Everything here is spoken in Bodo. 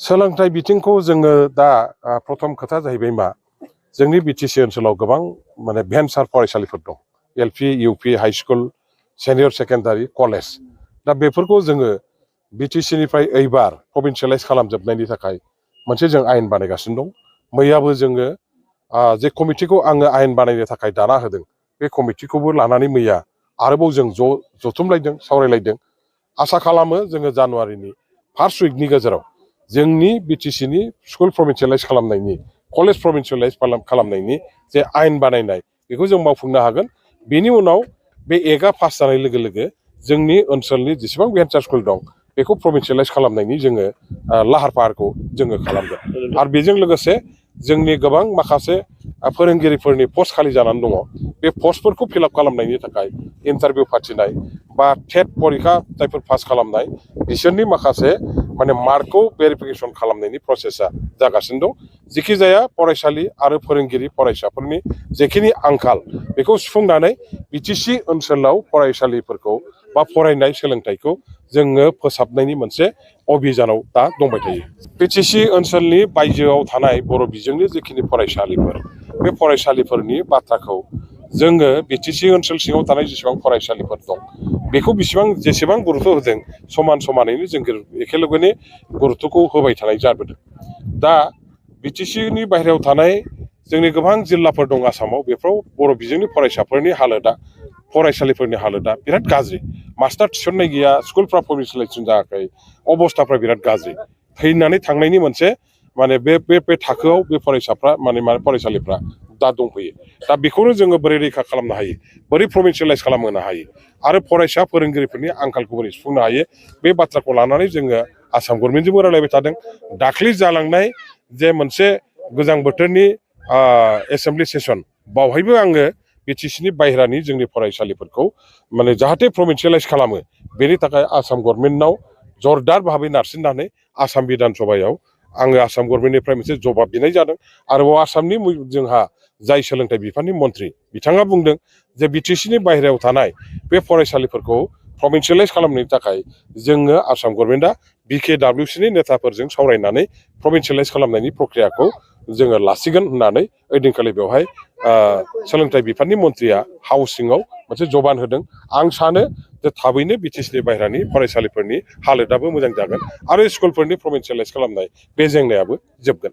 सोलोंथाइ बिथिंखौ जोङो दा प्रथम खोथा जाहैबाय मा जोंनि बिटिसि ओनसोलाव गोबां माने भेन्सार फरायसालिफोर दं। LP UP high school senior secondary college दा बेफोरखौ जोङो बिटिसिनिफ्राय एइबार प्रभिन्सियेलाइज खालामजोबनायनि थाखाय मोनसे जों आयेन बानायगासिनो दं। मैयाबो जोङो जे कमिटिखौ आङो आयेन बानायनो थाखाय दाना होदों बे कमिटिखौबो लानानै मैया आरोबाव जों जथुमलायदों सावरायलायदों। आसा खालामो जोङो जानुवारिनि फार्स्ट उइकनि गेजेराव जोंनि बिटिसिनि स्कुल प्रभिन्सियेलाइज खालामनायनि कलेज प्रभिन्सियेलाइज खालामनायनि जे आयेन बानायनाय बेखौ जों मावफुंनो हागोन। बेनि उनाव बे एक्टआ पास जानाय लोगो लोगो जोंनि ओनसोलनि जेसेबां भेन्सार स्कुल दं बेखौ प्रभिन्सियेलाइज खालामनायनि जोङो लाहार फाहारखौ जोङो खालामगोन। आरो बेजों लोगोसे जोंनि गोबां माखासे फोरोंगिरिफोरनि पस्ट खालि जानानै दङ। बे पस्टफोरखौ फिलआप खालामनायनि थाखाय इन्टारभिउ फाथिनाय बा टेट परिखा जायफोर पास खालामनाय बिसोरनि माखासे माने मार्कखौ भेरिफिकेसन खालामनायनि प्रसेसा जागासिनो दं। जेखि जाया फरायसालि आरो फोरोंगिरि फरायसाफोरनि जेखिनि आंखाल बेखौ सुफुंनानै बिटिसि ओनसोलाव फरायसालिफोरखौ बा फरायनाय सोलोंथाइखौ जोङो फोसाबनायनि मोनसे अभियानाव दा दंबाय थायो। बिटिसि ओनसोलनि बायजोआव थानाय बर' बिजोंनि जेखिनि फरायसालिफोर बे फरायसालिफोरनि बाथ्राखौ जोङो बिटिसि ओनसोल सिङाव थानाय जेसेबां फरायसालिफोर दं बेखौ जेसेबां गुरुत्त होदों समान समानैनो जों एखेलगेनि गुरुत्तखौ होबाय थानाय जाबोदों। दा बिटिसिनि बाहेरायाव थानाय जोंनि गोबां जिल्लाफोर दं आसामाव, बेफोराव बर' बिजोंनि फरायसाफोरनि हालोदा फरायसालिफोरनि हालोदा बिराद गाज्रि। मास्टार थिसननाय गैया, स्कुलफ्रा प्रभिन्सियेलाइजेसन जायाखै, अबस्थाफ्रा बिराद गाज्रि। थैनानै थांनायनि मोनसे माने बे थाखोआव बे फरायसाफ्रा माने फरायसालिफ्रा दा दंफैयो। दा बेखौनो जोङो बोरै रैखा खालामनो हायो, बोरै प्रभिन्सियेलाइज खालामहोनो हायो आरो फरायसा फोरोंगिरिफोरनि आंखालखौ बोरै सुफुंनो हायो बे बाथ्राखौ लानानै जोङो आसाम गभर्नमेन्टजोंबो रायलायबाय थादों। दाख्लै जालांनाय जे मोनसे गोजां बोथोरनि एसेम्बलि सेसन बावहायबो आङो बिटिसिनि बाहेरानि जोंनि फरायसालिफोरखौ माने जाहाथे प्रभिन्सियेलाइज खालामो बेनि थाखाय आसाम गभर्नमेन्टनाव जरदार भाबै नारसिननानै आसाम बिधान सभायाव आङो आसाम गभर्नमेन्टनिफ्राय मोनसे जबाब बिनाय जादों। आरोबाव आसामनि जोंहा जाय सोलोंथाइ बिफाननि मन्थ्रि बिथाङा बुंदों जे बिटिसिनि बाहेरायाव थानाय बे फरायसालिफोरखौ प्रभिन्सियेलाइज खालामनायनि थाखाय जोङो आसाम गभर्नमेन्टआ बिकेडब्लिउसिनि नेताफोरजों सावरायनानै प्रभिन्सियेलाइज खालामनायनि प्रक्रियाखौ जोङो लासिगोन होननानै ओइदिनखालि बेवहाय सोलोंथाइ बिफाननि मन्थ्रिया हाउस सिङाव मोनसे जबान होदों। आं सानो जे थाबैनो बिटिसिनि बाहेरानि फरायसालिफोरनि हालोदाबो मोजां जागोन आरो स्कुलफोरनि प्रभिन्सियेलाइज खालामनाय बे जेंनायाबो जोबगोन।